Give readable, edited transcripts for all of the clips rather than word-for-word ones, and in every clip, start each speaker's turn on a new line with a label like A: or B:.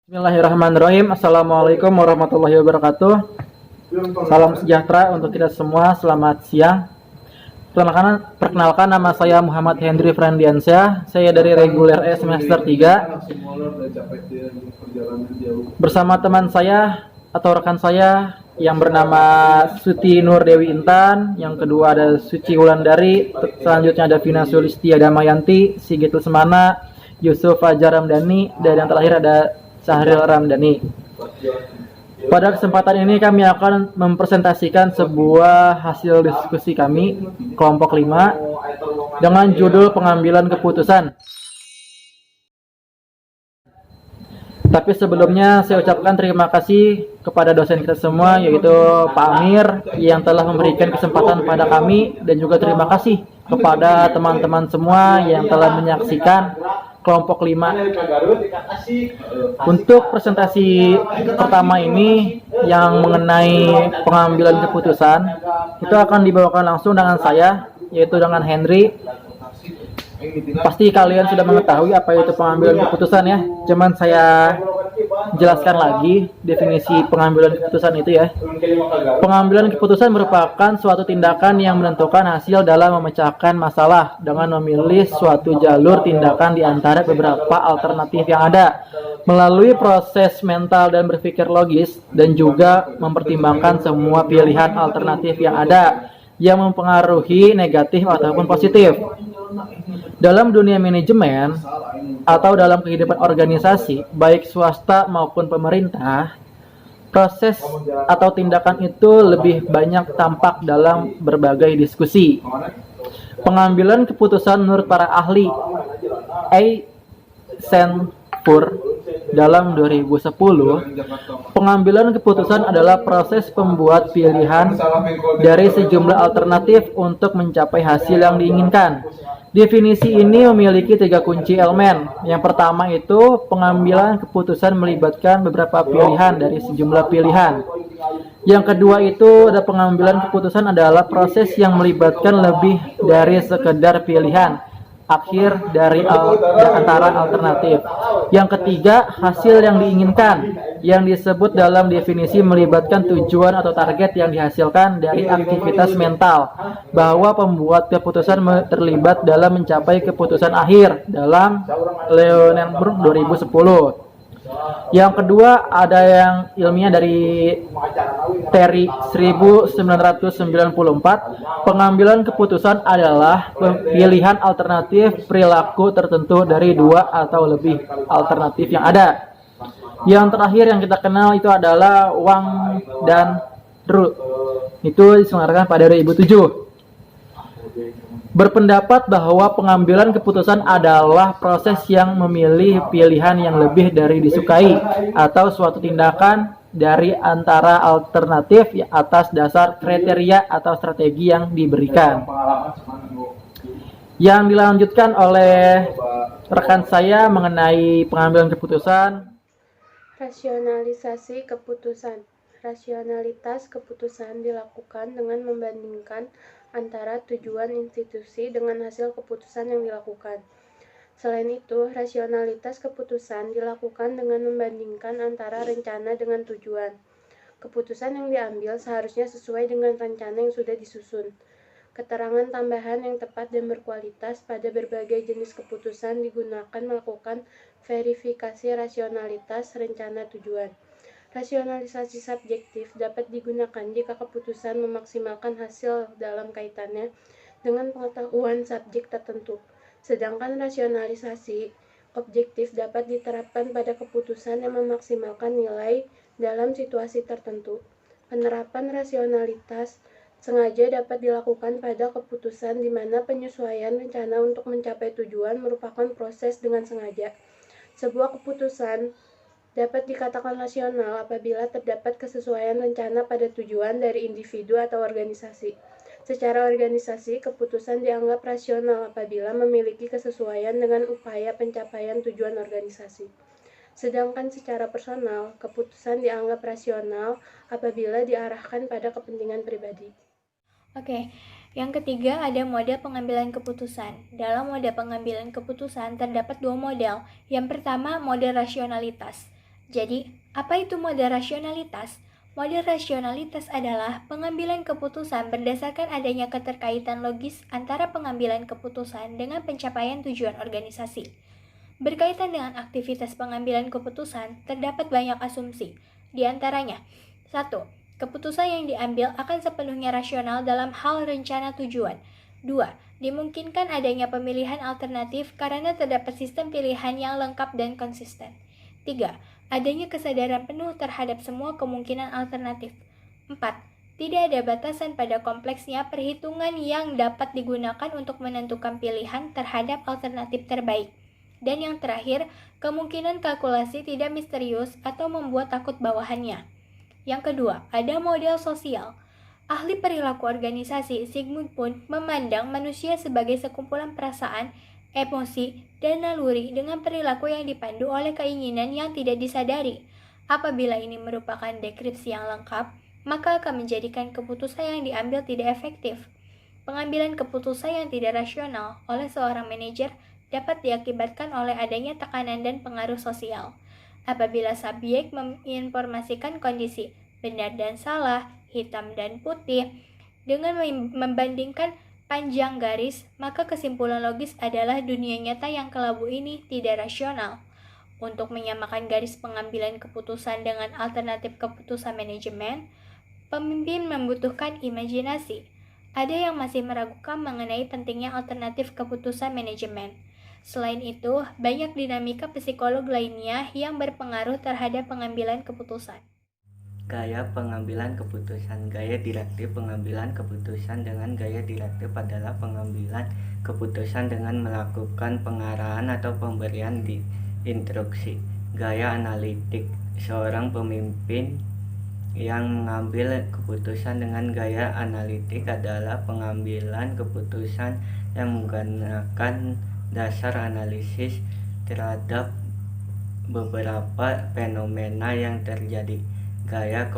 A: Bismillahirrahmanirrahim. Assalamualaikum warahmatullahi wabarakatuh. Salam sejahtera untuk kita semua. Selamat siang. Perkenalkan nama saya Muhammad Hendri Frandiansyah. Saya dari reguler E semester 3. Bersama teman saya atau rekan saya yang bernama Suti Nur Dewi Intan, yang kedua ada Suci Wulandari, selanjutnya ada Vina Sulistia Damayanti, Sigit Lesmana, Yusuf Fajar Ramdhani, dan yang terakhir ada Syahril Ramdhani. Pada kesempatan ini kami akan mempresentasikan sebuah hasil diskusi kami kelompok 5 dengan judul pengambilan keputusan. Tapi sebelumnya saya ucapkan terima kasih kepada dosen kita semua, yaitu Pak Amir, yang telah memberikan kesempatan pada kami, dan juga terima kasih kepada teman-teman semua yang telah menyaksikan kelompok 5. Untuk presentasi pertama ini yang mengenai pengambilan keputusan, itu akan dibawakan langsung dengan saya, yaitu dengan Henry. Pasti kalian sudah mengetahui apa itu pengambilan keputusan ya. Cuman saya jelaskan lagi definisi pengambilan keputusan itu ya. Pengambilan keputusan merupakan suatu tindakan yang menentukan hasil dalam memecahkan masalah dengan memilih suatu jalur tindakan di antara beberapa alternatif yang ada melalui proses mental dan berpikir logis, dan juga mempertimbangkan semua pilihan alternatif yang ada yang mempengaruhi negatif ataupun positif. Dalam dunia manajemen atau dalam kehidupan organisasi, baik swasta maupun pemerintah, proses atau tindakan itu lebih banyak tampak dalam berbagai diskusi. Pengambilan keputusan menurut para ahli Eisenhower dalam 2010, pengambilan keputusan adalah proses pembuat pilihan dari sejumlah alternatif untuk mencapai hasil yang diinginkan. Definisi ini memiliki 3 kunci elemen. Yang pertama itu pengambilan keputusan melibatkan beberapa pilihan dari sejumlah pilihan. Yang kedua itu ada pengambilan keputusan adalah proses yang melibatkan lebih dari sekedar pilihan akhir dari antara alternatif. Yang ketiga, hasil yang diinginkan, yang disebut dalam definisi melibatkan tujuan atau target yang dihasilkan dari aktivitas mental, bahwa pembuat keputusan terlibat dalam mencapai keputusan akhir dalam Leonenberg 2010. Yang kedua ada yang ilmiah dari Terry 1994. Pengambilan keputusan adalah pilihan alternatif perilaku tertentu dari 2 atau lebih alternatif yang ada. Yang terakhir yang kita kenal itu adalah Wang dan Ru. Itu diselenggarakan pada 2007. Berpendapat bahwa pengambilan keputusan adalah proses yang memilih pilihan yang lebih dari disukai atau suatu tindakan dari antara alternatif atas dasar kriteria atau strategi yang diberikan. Yang dilanjutkan oleh rekan saya mengenai pengambilan keputusan.
B: Rasionalisasi keputusan. Rasionalitas keputusan dilakukan dengan membandingkan antara tujuan institusi dengan hasil keputusan yang dilakukan. Selain itu, rasionalitas keputusan dilakukan dengan membandingkan antara rencana dengan tujuan. Keputusan yang diambil seharusnya sesuai dengan rencana yang sudah disusun. Keterangan tambahan yang tepat dan berkualitas pada berbagai jenis keputusan digunakan melakukan verifikasi rasionalitas rencana tujuan. Rasionalisasi subjektif dapat digunakan jika keputusan memaksimalkan hasil dalam kaitannya dengan pengetahuan subjek tertentu. Sedangkan rasionalisasi objektif dapat diterapkan pada keputusan yang memaksimalkan nilai dalam situasi tertentu. Penerapan rasionalitas sengaja dapat dilakukan pada keputusan di mana penyesuaian rencana untuk mencapai tujuan merupakan proses dengan sengaja. Sebuah keputusan dapat dikatakan rasional apabila terdapat kesesuaian rencana pada tujuan dari individu atau organisasi. Secara organisasi, keputusan dianggap rasional apabila memiliki kesesuaian dengan upaya pencapaian tujuan organisasi. Sedangkan secara personal, keputusan dianggap rasional apabila diarahkan pada kepentingan pribadi.
C: Oke, yang ketiga ada mode pengambilan keputusan. Dalam mode pengambilan keputusan terdapat 2 model. Yang pertama, mode rasionalitas. Jadi, apa itu model rasionalitas? Model rasionalitas adalah pengambilan keputusan berdasarkan adanya keterkaitan logis antara pengambilan keputusan dengan pencapaian tujuan organisasi. Berkaitan dengan aktivitas pengambilan keputusan, terdapat banyak asumsi. Di antaranya, 1. Keputusan yang diambil akan sepenuhnya rasional dalam hal rencana tujuan. 2. Dimungkinkan adanya pemilihan alternatif karena terdapat sistem pilihan yang lengkap dan konsisten. 3. Adanya kesadaran penuh terhadap semua kemungkinan alternatif. 4. Tidak ada batasan pada kompleksnya perhitungan yang dapat digunakan untuk menentukan pilihan terhadap alternatif terbaik. Dan yang terakhir, kemungkinan kalkulasi tidak misterius atau membuat takut bawahannya. Yang kedua, ada model sosial. Ahli perilaku organisasi Sigmund pun memandang manusia sebagai sekumpulan perasaan, emosi, dan naluri dengan perilaku yang dipandu oleh keinginan yang tidak disadari. Apabila ini merupakan deskripsi yang lengkap, maka akan menjadikan keputusan yang diambil tidak efektif. Pengambilan keputusan yang tidak rasional oleh seorang manajer dapat diakibatkan oleh adanya tekanan dan pengaruh sosial. Apabila subjek menginformasikan kondisi benar dan salah, hitam dan putih, dengan membandingkan panjang garis, maka kesimpulan logis adalah dunia nyata yang kelabu ini tidak rasional. Untuk menyamakan garis pengambilan keputusan dengan alternatif keputusan manajemen, pemimpin membutuhkan imajinasi. Ada yang masih meragukan mengenai pentingnya alternatif keputusan manajemen. Selain itu, banyak dinamika psikolog lainnya yang berpengaruh terhadap pengambilan keputusan.
D: Gaya pengambilan keputusan. Gaya direktif pengambilan keputusan. Dengan gaya direktif adalah pengambilan keputusan dengan melakukan pengarahan atau pemberian instruksi. Gaya analitik. Seorang pemimpin yang mengambil keputusan dengan gaya analitik adalah pengambilan keputusan yang menggunakan dasar analisis terhadap beberapa fenomena yang terjadi. Gaya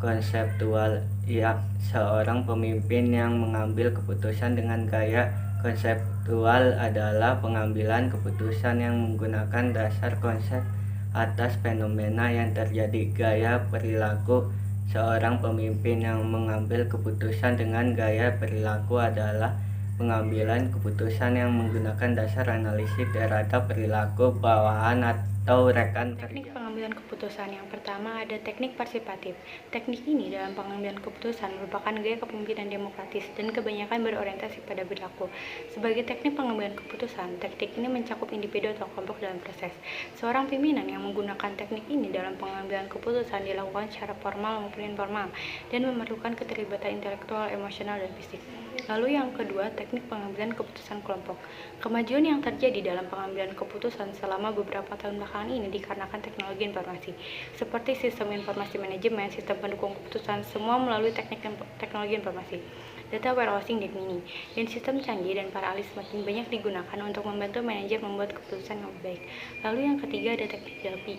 D: konseptual, ya, seorang pemimpin yang mengambil keputusan dengan gaya konseptual adalah pengambilan keputusan yang menggunakan dasar konsep atas fenomena yang terjadi. Gaya perilaku, seorang pemimpin yang mengambil keputusan dengan gaya perilaku adalah pengambilan keputusan yang menggunakan dasar analisis terhadap perilaku bawahan atau rekan
E: Teknik
D: kerja.
E: pengambilan keputusan yang pertama ada teknik partisipatif. Teknik ini dalam pengambilan keputusan merupakan gaya kepemimpinan demokratis dan kebanyakan berorientasi pada perilaku. Sebagai teknik pengambilan keputusan, teknik ini mencakup individu atau kelompok dalam proses. Seorang pimpinan yang menggunakan teknik ini dalam pengambilan keputusan dilakukan secara formal maupun informal dan memerlukan keterlibatan intelektual, emosional, dan fisik. Lalu yang kedua, teknik pengambilan keputusan kelompok. Kemajuan yang terjadi dalam pengambilan keputusan selama beberapa tahun belakangan ini dikarenakan teknologi informasi, seperti sistem informasi manajemen, sistem pendukung keputusan, semua melalui teknologi informasi, data warehousing dan mini, dan sistem canggih dan para ahli semakin banyak digunakan untuk membantu manajer membuat keputusan yang lebih baik. Lalu yang ketiga ada teknik Delphi.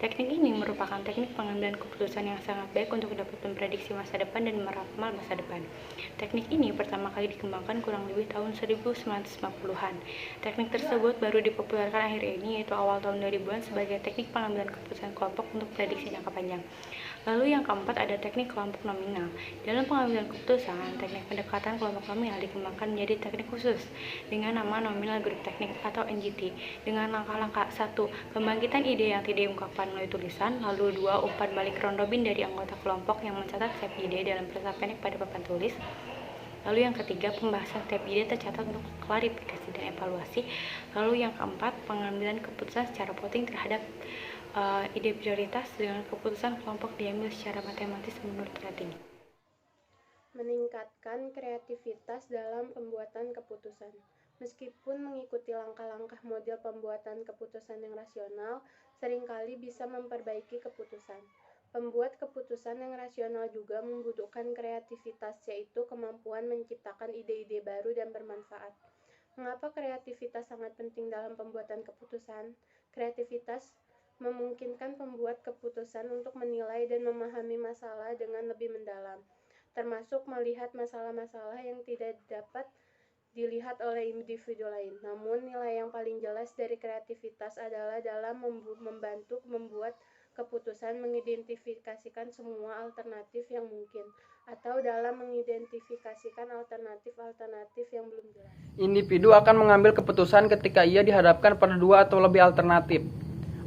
E: Teknik ini merupakan teknik pengambilan keputusan yang sangat baik untuk dapat memprediksi masa depan dan meramal masa depan. Teknik ini pertama kali dikembangkan kurang lebih tahun 1950-an. Teknik tersebut baru dipopulerkan akhir ini, yaitu awal tahun 2000-an, sebagai teknik pengambilan keputusan kelompok untuk prediksi jangka panjang. Lalu yang keempat ada teknik kelompok nominal. Dalam pengambilan keputusan, teknik pendekatan kelompok nominal dikembangkan menjadi teknik khusus dengan nama nominal group technique atau NGT dengan langkah-langkah. 1. Pembangkitan ide yang tidak diungkapkan melalui tulisan. Lalu 2. Umpan balik round robin dari anggota kelompok yang mencatat setiap ide dalam pesan pendek pada papan tulis. Lalu yang ketiga, pembahasan tiap ide tercatat untuk klarifikasi dan evaluasi. Lalu yang keempat, pengambilan keputusan secara voting terhadap ide prioritas dengan keputusan kelompok diambil secara matematis menurut rating.
B: Meningkatkan kreativitas dalam pembuatan keputusan. Meskipun mengikuti langkah-langkah model pembuatan keputusan yang rasional, seringkali bisa memperbaiki keputusan. Pembuat keputusan yang rasional juga membutuhkan kreativitas, yaitu kemampuan menciptakan ide-ide baru dan bermanfaat. Mengapa kreativitas sangat penting dalam pembuatan keputusan? Kreativitas memungkinkan pembuat keputusan untuk menilai dan memahami masalah dengan lebih mendalam, termasuk melihat masalah-masalah yang tidak dapat dilihat oleh individu lain. Namun, nilai yang paling jelas dari kreativitas adalah dalam membantu membuat keputusan mengidentifikasikan semua alternatif yang mungkin, atau dalam mengidentifikasikan alternatif-alternatif yang belum jelas.
F: Individu akan mengambil keputusan ketika ia dihadapkan pada dua atau lebih alternatif.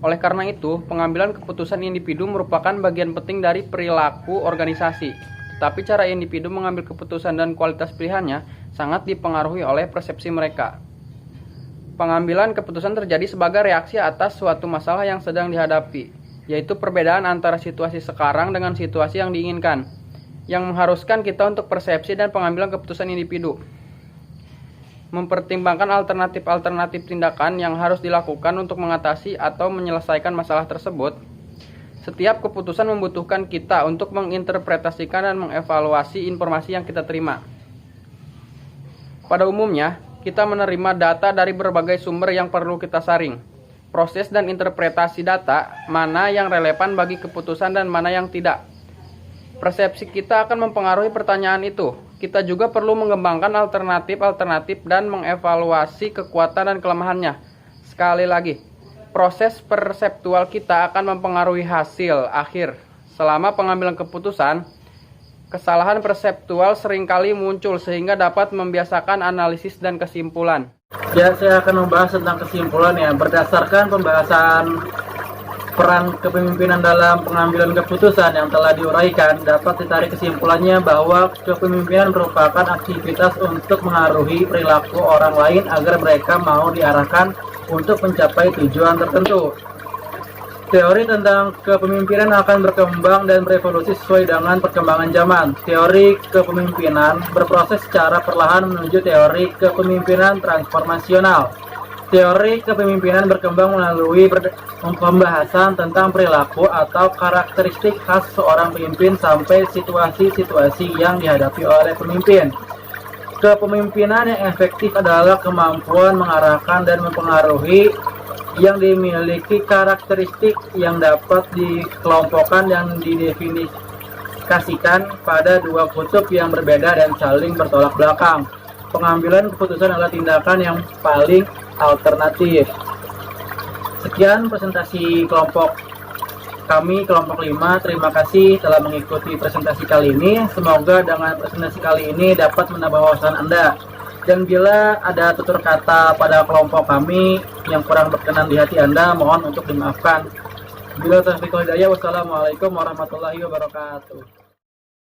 F: Oleh karena itu, pengambilan keputusan individu merupakan bagian penting dari perilaku organisasi. Tetapi cara individu mengambil keputusan dan kualitas pilihannya sangat dipengaruhi oleh persepsi mereka. Pengambilan keputusan terjadi sebagai reaksi atas suatu masalah yang sedang dihadapi, yaitu perbedaan antara situasi sekarang dengan situasi yang diinginkan, yang mengharuskan kita untuk persepsi dan pengambilan keputusan individu. Mempertimbangkan alternatif-alternatif tindakan yang harus dilakukan untuk mengatasi atau menyelesaikan masalah tersebut. Setiap keputusan membutuhkan kita untuk menginterpretasikan dan mengevaluasi informasi yang kita terima. Pada umumnya, kita menerima data dari berbagai sumber yang perlu kita saring. Proses dan interpretasi data, mana yang relevan bagi keputusan dan mana yang tidak. Persepsi kita akan mempengaruhi pertanyaan itu. Kita juga perlu mengembangkan alternatif-alternatif dan mengevaluasi kekuatan dan kelemahannya. Sekali lagi, proses perseptual kita akan mempengaruhi hasil akhir. Selama pengambilan keputusan, kesalahan perseptual seringkali muncul sehingga dapat membiasakan analisis dan kesimpulan.
A: Ya, saya akan membahas tentang kesimpulan ya. Berdasarkan pembahasan peran kepemimpinan dalam pengambilan keputusan yang telah diuraikan, dapat ditarik kesimpulannya bahwa kepemimpinan merupakan aktivitas untuk mengaruhi perilaku orang lain agar mereka mau diarahkan untuk mencapai tujuan tertentu. Teori tentang kepemimpinan akan berkembang dan berevolusi sesuai dengan perkembangan zaman. Teori kepemimpinan berproses secara perlahan menuju teori kepemimpinan transformasional. Teori kepemimpinan berkembang melalui pembahasan tentang perilaku atau karakteristik khas seorang pemimpin sampai situasi-situasi yang dihadapi oleh pemimpin. Kepemimpinan yang efektif adalah kemampuan mengarahkan dan mempengaruhi yang dimiliki karakteristik yang dapat dikelompokkan dan didefinisikan pada dua kutub yang berbeda dan saling bertolak belakang. Pengambilan keputusan adalah tindakan yang paling alternatif. Sekian presentasi kelompok kami, kelompok 5. Terima kasih telah mengikuti presentasi kali ini. Semoga dengan presentasi kali ini dapat menambah wawasan Anda. Dan bila ada tutur kata pada kelompok kami yang kurang berkenan di hati Anda, mohon untuk dimaafkan. Bila taufiq wal hidayah, wassalamualaikum warahmatullahi wabarakatuh.